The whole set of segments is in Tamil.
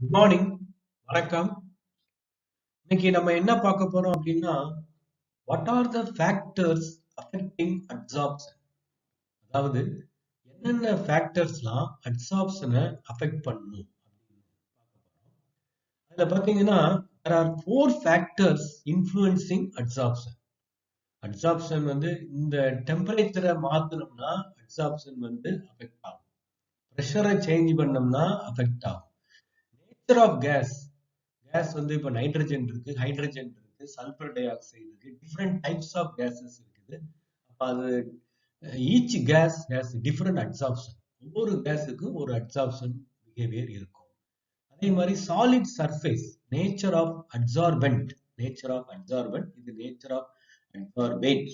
Good morning. வணக்கம். இன்னைக்கு நம்ம என்ன பார்க்க போறோம் அப்படின்னா, what are the factors affecting adsorption? அதாவது என்னென்ன ஃபேக்டர்ஸ்லாம் அட்சார்ப்ஷனை அஃபெக்ட் பண்ணும் அப்படின்னு பார்க்க போறோம். அதுல பாத்தீங்கன்னா, there are four factors influencing absorption. Adsorption வந்து இந்த டெம்பரேச்சரை மாத்தணும்னா அட்சார்ப்ஷன் வந்து அஃபெக்ட் ஆகும். ப்ரெஷரை சேஞ்ச் பண்ணோம்னா அஃபெக்ட் ஆகும். நேச்சர் ஆஃப் கேஸ் கேஸ் வந்து இப்போ நைட்ரஜன் இருக்கு, ஹைட்ரஜன் இருக்கு, சல்பர் டை ஆக்சைடு இருக்கு, டிஃப்ரெண்ட் டைப்ஸ் ஆஃப் கேசஸ் இருக்குது. அப்ப அது each gas has different adsorption. ஒவ்வொரு கேஸுக்கும் ஒரு அட்சார்ப்ஷன் பிஹேவியர் இருக்கும். அதே மாதிரி solid surface, nature of adsorbent, nature of adsorbent இது nature of adsorbate.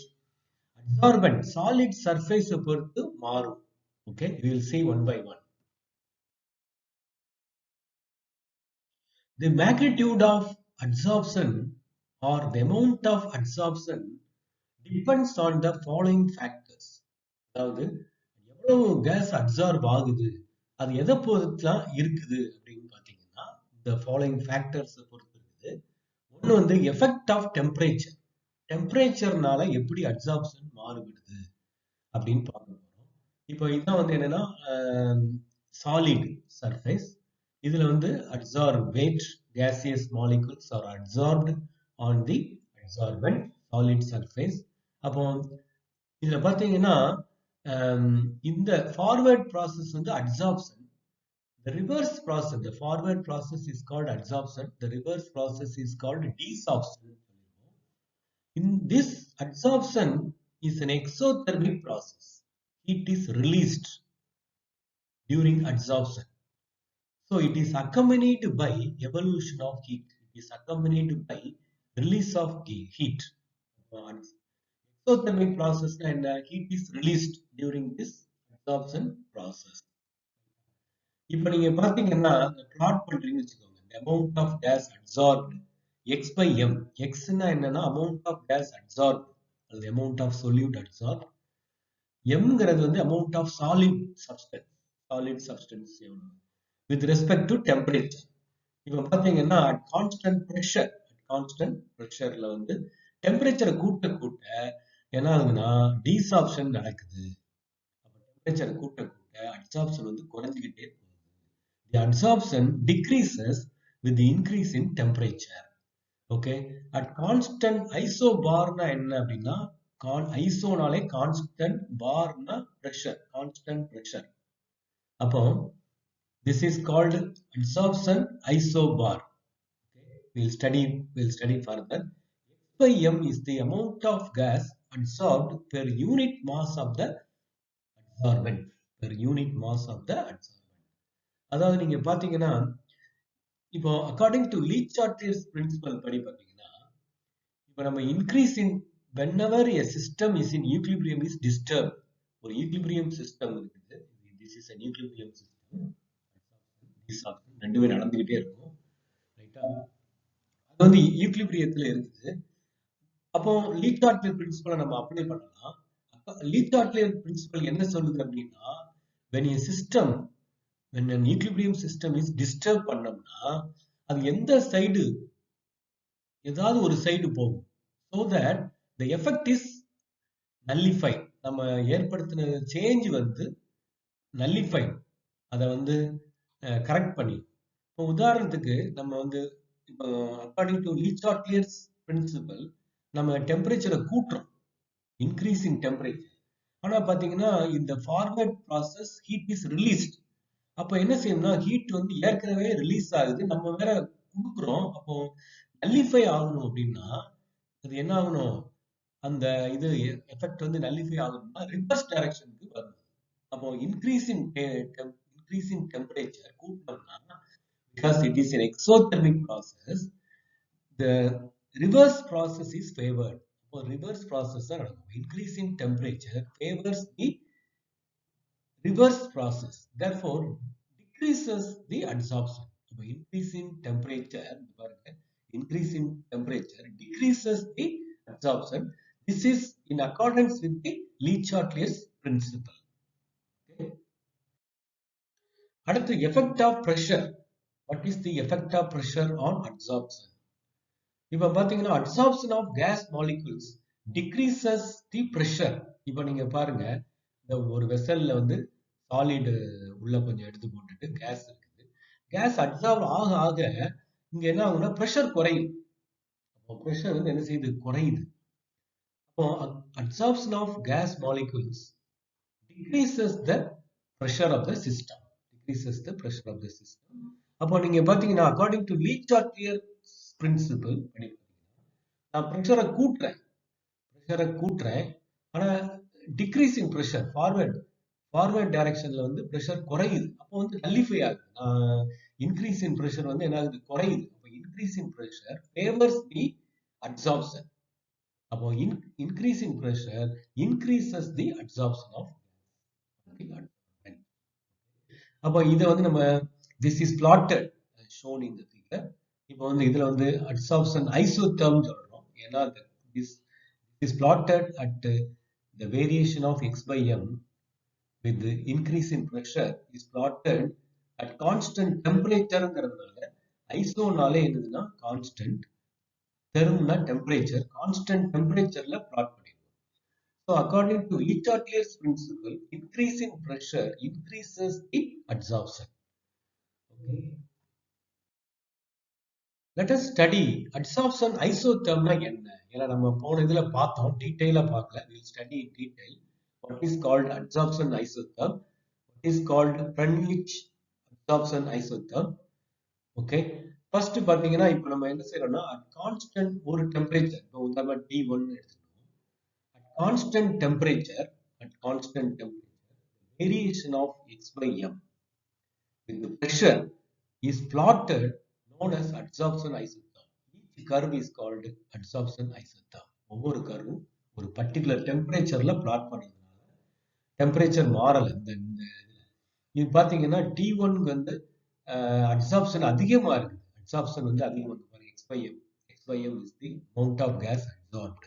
Adsorbent solid சர்ஃபேஸை பொறுத்து மாறும். Okay, we will see one by one. The magnitude of adsorption or the amount of adsorption depends on the following factors. அதாவது எவ்வளவு கேஸ் அப்சார்ப் ஆகுது அது எதை பொறுத்துலாம் இருக்குது அப்படின்னு பார்த்தீங்கன்னா இந்த ஃபாலோயிங் ஃபேக்டர்ஸை பொறுத்து இருக்குது. ஒன்று வந்து எஃபெக்ட் ஆஃப் டெம்பரேச்சர், டெம்பரேச்சர்னால எப்படி அப்சார்ப்ஷன் மாறுபடுது அப்படின்னு பார்க்க போறோம். இப்போ இதான் வந்து என்னன்னா சாலிட் சர்ஃபேஸ். இதுல வந்து adsorbate gaseous molecules are adsorbed on the adsorbent solid surface. அப்போ இதுல பாத்தீங்கன்னா இந்த forward process வந்து adsorption. The reverse process, the forward process is called adsorption. The reverse process is called desorption. In this adsorption is an exothermic process. Heat is released during adsorption. So it is accompanied by evolution of heat. It is accompanied by release of heat. Exothermic process and heat is released during this absorption process. இப்போ நீங்க பாத்தீங்கன்னா plot பண்றீங்கன்னு வச்சுக்கோங்க. The amount of gas absorbed x by m. x னா என்னன்னா amount of gas absorbed, the amount of solute absorbed. mங்கிறது வந்து amount of solid substance. Solid substance எவ்வளவு with respect to temperature. இப்போ பாத்தீங்கன்னா at constant pressureல வந்து டெம்பரேச்சரை கூட்ட கூட்ட என்ன ஆகுதுன்னா டீசாப்ஷன் நடக்குது. டெம்பரேச்சரை கூட்ட கூட்ட அட்சாப்ஷன் வந்து குறைஞ்சிக்கிட்டே போகுது. The absorption decreases with the increase in temperature. Okay, at constant isobarனா என்ன அப்படின்னா ஐசோனாலே கான்ஸ்டன்ட், பார்னா pressure, constant pressure. அப்போ this is called absorption isobar. Okay, we'll study further. X by m is the amount of gas absorbed per unit mass of the adsorbent. Per unit mass of the adsorbent. அதாவது நீங்க பாத்தீங்கன்னா இப்போ அக்கார்டிங் டு லீச்சார்ட்லியர்ஸ் பிரின்சிபல் படி பாத்தீங்கன்னா இப்போ நம்ம increase in whenever a system is in equilibrium is disturbed. ஒரு ஈக்லிபிரியம் சிஸ்டம் இருக்குது. This is an equilibrium system. ரெண்டுமே நடந்துகிட்டே இருக்கும். ரைட்டா? அது வந்து ஈக்லிபிரியத்துல இருக்குது. அப்போ லீச்சார்ட்லியர் பிரின்சிபலை நம்ம அப்ளை பண்ணலாம். லீச்சார்ட்லியர் பிரின்சிபல் என்ன சொல்லுது அப்படின்னா when a system, when an equilibrium system is disturb பண்ணோம்னா அது எந்த சைடு ஏதாவது ஒரு சைடு போகும். so that the effect is nullified. நம்ம ஏற்படுத்தின சேஞ்ச் வந்து nullified. அதை வந்து கரெக்ட் பண்ணி. இப்போ உதாரணத்துக்கு நம்ம வந்து இப்போ அக்கார்டிங் டு லீச்சார்ட்லியர்ஸ் பிரின்சிபல் நம்ம டெம்பரேச்சரை கூட்டுறோம், இன்க்ரீசிங் டெம்பரேச்சர். ஆனா பாத்தீங்கன்னா இந்த forward process heat is released. அப்ப என்ன செய்யணும்னா ஹீட் வந்து ஏற்கனவே ரிலீஸ் ஆகுது, நம்ம வேற கொடுக்குறோம். அப்போ நல்லிஃபை ஆகணும் அப்படின்னா அது என்ன ஆகணும், அந்த இது எஃபெக்ட் வந்து நல்லிஃபை ஆகணும்னா ரிவர்ஸ் டைரக்ஷனுக்கு வரணும். அப்போ இன்க்ரீசிங் டெம்பரேச்சர் கூட்டணும்னா because it is an exothermic process, the reverse process is favored. அப்போ ரிவர்ஸ் ப்ராசஸ் தான் நடக்கும். Increasing temperature favors the reverse process, therefore decreases the adsorption. So increasing temperature decreases the adsorption. This is in accordance with the Lee-Chartlier's principle. Okay. அடுத்து effect of pressure. What is the effect of pressure on absorption? இப்போ பார்த்தீங்கன்னா absorption of gas molecules decreases the pressure. இப்போ நீங்க பாருங்க, இந்த ஒரு வெசல்ல வந்து சாலிட் உள்ள கொஞ்சம் எடுத்து போட்டுட்டு கேஸ் இருக்குது. கேஸ் அப்சார்ப் ஆக ஆக இங்க என்ன ஆகும்னா பிரஷர் குறையும். அப்போ பிரஷர் வந்து என்ன செய்யுது? குறையுது. அப்போ absorption of gas molecules decreases the pressure of the system. Decreases the pressure of the system. அப்போ நீங்க பாத்தீங்கன்னா according to Le Chatelier's principle நான் பிரஷரை கூட்டுறேன் ஆனா டிக்ரீசிங் பிரஷர் ஃபார்வர்ட் டைரக்ஷன்ல வந்து பிரஷர் குறையுது. அப்போ வந்து நல்லிஃபை ஆகுது. இன்க்ரீஸ் இன் பிரஷர் வந்து என்ன ஆகுது? குறையுது. அப்போ increase in pressure favours the absorption. அப்போ increasing pressure increases the absorption of. அப்போ இதை வந்து நம்ம this is plotted shown in the figure. இப்போ வந்து இதுல வந்து அப்சார்ப்ஷன் ஐசோதெர்ம் சொல்றோம். ஏன்னா this is plotted at the variation of x by m with the increase in pressure is plotted at constant temperatureங்கிறதுனால ஐசோனாலே என்னதுன்னா கான்ஸ்டன்ட், தெர்ம்னா டெம்பரேச்சர், கான்ஸ்டன்ட் டெம்பரேச்சர்ல பிளாட் பண்ணிருக்கோம். So according to Le Chatelier's principle, increase in pressure increases the absorption. Okay. Let us study absorption isothermனா என்ன? ஏன்னா நம்ம போன இதுல பார்த்தோம், டீடைலா பார்க்கல. We'll study in detail what is called absorption isotherm, what is called Freundlich absorption isotherm. Okay, first பாத்தீங்கன்னா இப்போ நம்ம என்ன செய்யறோம்னா கான்ஸ்டன்ட் ஒரு டெம்பரேச்சர், இப்போ உதாரணமா T1 எடுத்துக்கணும். Constant temperature, at constant temperature, variation of x by m with the pressure is plotted known as absorption isotherm. Each curve is called absorption isotherm. ஒவ்வொரு கர்வும் ஒரு பர்டிகுலர் டெம்பரேச்சர்ல பிளாட் பண்றதுனால டெம்பரேச்சர் மாறல. இது பாத்தீங்கன்னா T1 வந்து அப்சார்ப்ஷன் அதிகமா இருக்கு. அப்சார்ப்ஷன் வந்து அதிகமா இருக்கு. x by m. x by m is the amount of gas absorbed.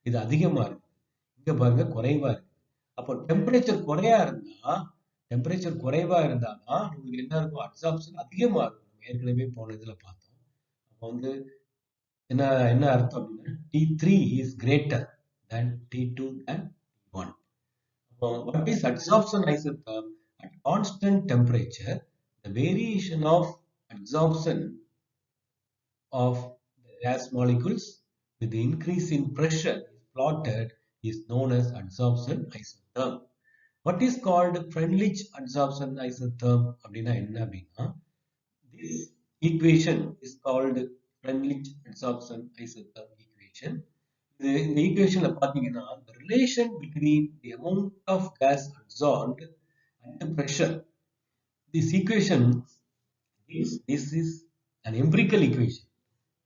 இது அதிகமா இருக்கு. இங்க பாருங்க குறைவா இருக்கு. அப்போ டெம்பரேச்சர் குறைவா இருந்தாதான் உங்களுக்கு என்ன இருக்கும்? அப்சார்ப்ஷன் அதிகமா இருக்கும். ஏற்கனவே போன இதுல பார்த்தோம். அப்போ வந்து என்ன அர்த்தம் அப்படின்னா T3 is greater than T2 than T1. அப்போ what is absorption isotherm? At constant temperature, the variation of absorption of the gas molecules with the increase in pressure is plotted is known as absorption isotherm. What is called Freundlich absorption isotherm அப்படின்னா என்ன அப்படின்னா this equation is called Freundlich absorption isotherm equation. இந்த ஈக்குவேஷன்ல பாத்தீங்கன்னா the relation between the amount of gas absorbed and the pressure. This equation this is an empirical equation.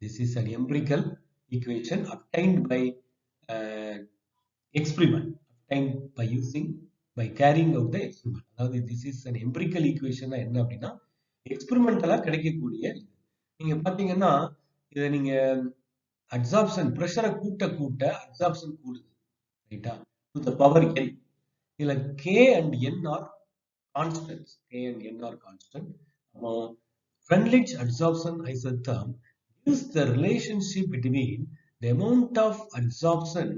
This is an empirical equation obtained by experiment, obtained by carrying out the experiment. அதாவது this is an empirical equation என்ன அப்படின்னா எக்ஸ்பெரிமெண்டலா கிடைக்கக்கூடிய. நீங்க பாத்தீங்கன்னா இதை நீங்க அப்சார்ப்ஷன் பிரஷரை கூட்ட அப்சார்ப்ஷன் கூடுது, ரைட்டா? To the power n. இதுல k and n are constants. k and n are constant. Freundlich absorption isotherm gives the relationship between the amount of absorption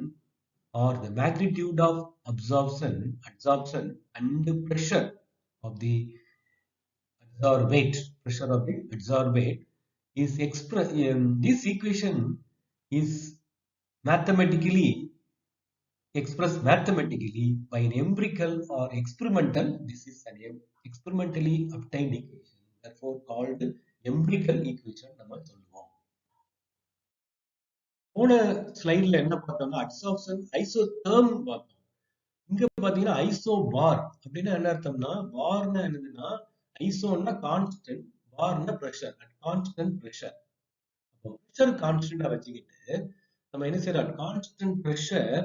or the magnitude of absorption and the pressure of the adsorbate. Pressure of the adsorbate is expressed. This equation is expressed mathematically by an empirical or experimental. This is an experimentally obtained equation, therefore called empirical equation நம்ம சொல்லுவோம். போன ஸ்லைட்ல என்ன பார்த்தோம்னா அப்சார்ப்ஷன் ஐசோதெர்ம் பார்த்தோம். இங்க பாத்தீங்கன்னா ஐசோபார் அப்படின்னா என்ன அர்த்தம்னா, பார்னா என்னதுன்னா ஐசோன்னா கான்ஸ்டன்ட், பார்னா பிரஷர். At constant pressure. அப்போ பிரஷர் கான்ஸ்டன்டா வச்சுக்கிட்டு நம்ம என்ன செய்யறோம்? Constant pressure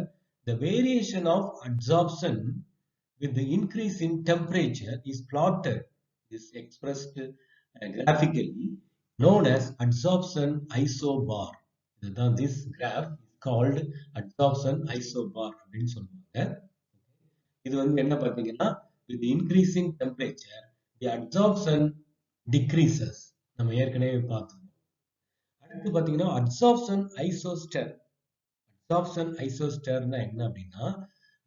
the variation of absorption with the increase in temperature is plotted, is expressed graphically, known as absorption isobar. This graph is called absorption isobar அப்படின்னு சொல்லுவாங்க. இது வந்து என்ன பாத்தீங்கன்னா with the increasing temperature the absorption decreases. நம்ம ஏற்கனவே பார்த்தோம். அடுத்து பாத்தீங்கன்னா அப்சார்ப்ஷன் ஐசோஸ்டர். அப்சார்ப்ஷன் ஐசோஸ்டர்னா என்ன அப்படின்னா,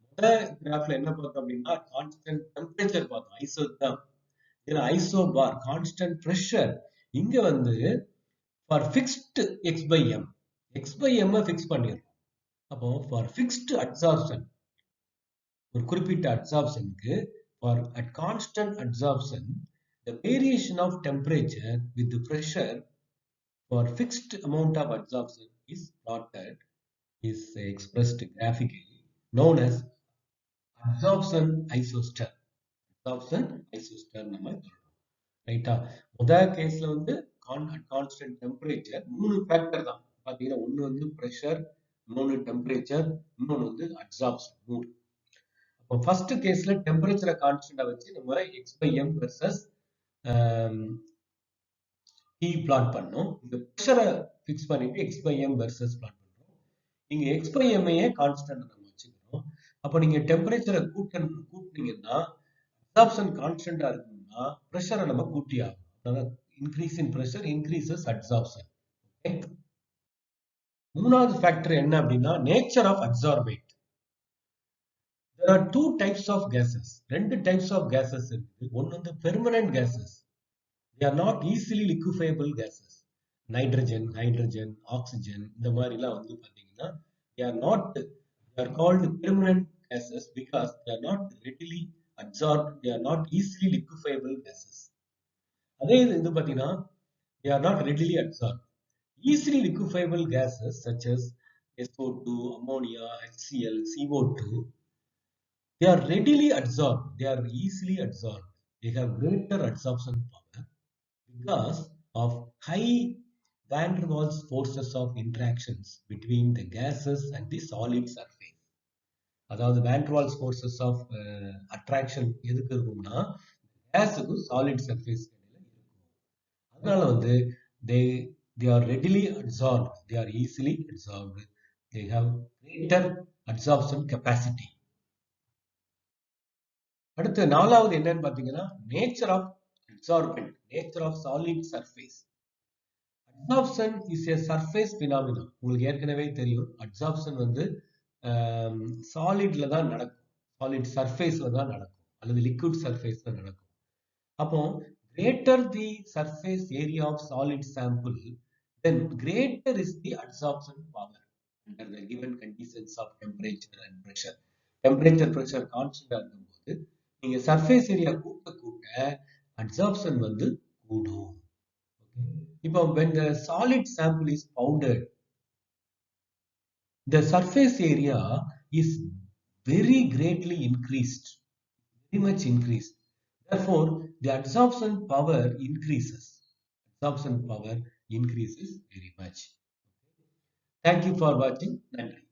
முதல் கிராஃப்ல என்ன பார்த்தோம் அப்படின்னா கான்ஸ்டன்ட் டெம்பரேச்சர் பார்த்தோம், ஐசோதெர்ம். இதுல ஐசோபார் கான்ஸ்டன்ட் பிரஷர். இங்க வந்து for fixed x by m, x by m fix பண்ணிடுறோம். அப்போ ஃபார் ஃபிக்ஸ்டு அப்சார்ப்ஷன், ஒரு குறிப்பிட்ட அப்சார்ப்ஷனுக்கு for at constant absorption the variation of temperature with the pressure for fixed amount of absorption is plotted, is expressed graphically, known as absorption isoster. Absorption isoster நம்ம சொல்றோம். ரைட்டா? முதல் கேஸ்ல வந்து கான்ஸ்டன்ட் டெம்பரேச்சர் 3 ஃபேக்டர் தான் பாத்தீங்கன்னா, ஒன்னு வந்து பிரஷர், இன்னொன்னு டெம்பரேச்சர், இன்னொன்னு வந்து அப்சார்ப்ஷன். 3. அப்போ ஃபர்ஸ்ட் கேஸ்ல டெம்பரேச்சரை கான்ஸ்டன்டா வச்சு நம்ம x by m versus T plot பண்ணோம். இந்த பிரஷரை ஃபிக்ஸ் பண்ணிட்டு x by m versus plot பண்றோம். இங்க எக்ஸ் பை எம் கான்ஸ்டன்ட் நம்ம வச்சுக்கிறோம். அப்போ நீங்க டெம்பரேச்சரை கூட்டினீங்கன்னா அப்சார்ப்ஷன் கான்ஸ்டன்டா இருக்கணும்னா பிரஷரை நம்ம கூட்டி ஆகும். அதாவது increase in pressure increases absorption. மூணாவது ஃபேக்டர் என்ன அப்படின்னா nature of absorbate. There are two types of gases. ரெண்டு டைப்ஸ் ஆஃப் கேசஸ் இருக்கு. ஒன்னு வந்து permanent gases. They are not easily liquefiable gases. Nitrogen, hydrogen, oxygen இந்த மாதிரிலாம் வந்து பாத்தீங்கன்னா they are called permanent gases because they are not readily absorbed, they are not easily liquefiable gases. அதே இது வந்து பாத்தீங்கன்னா they are not readily absorbed. Easily liquefiable gases such as SO2, ammonia, HCl, CO2, they are readily absorbed, they are easily absorbed. They have greater absorption power because of high van der Waals forces of interactions between the gases and the solid surface. அதாவது van der Waals forces of attraction எதுக்கு இருக்கும்னா கேஸுக்கு சாலிட் சர்ஃபேஸ் இருக்கும். அதனால வந்து they are readily absorbed, they are easily absorbed, they have greater absorption capacity. அடுத்து நாலாவது என்னன்னு பாத்தீங்கன்னா nature of absorbent, nature of solid surface. Absorption is a surface phenomenon. உங்களுக்கு ஏற்கனவே தெரியும் absorption வந்து சாலிட்ல தான் நடக்கும், சாலிட் சர்ஃபேஸ்ல தான் நடக்கும் அல்லது லிக்விட் சர்ஃபேஸ்ல நடக்கும். அப்போ greater the surface area of solid sample, then greater is the absorption power under the given conditions of temperature and pressure. Temperature, pressure constant இருக்கும்போது நீங்க சர்ஃபேஸ் ஏரியா கூட்ட கூட்ட absorption வந்து கூடும். இப்போ when the solid sample is powdered, the surface area is very greatly increased, very much increased. Therefore, the absorption power increases. Absorption power increases very much. Thank you for watching. Nandri.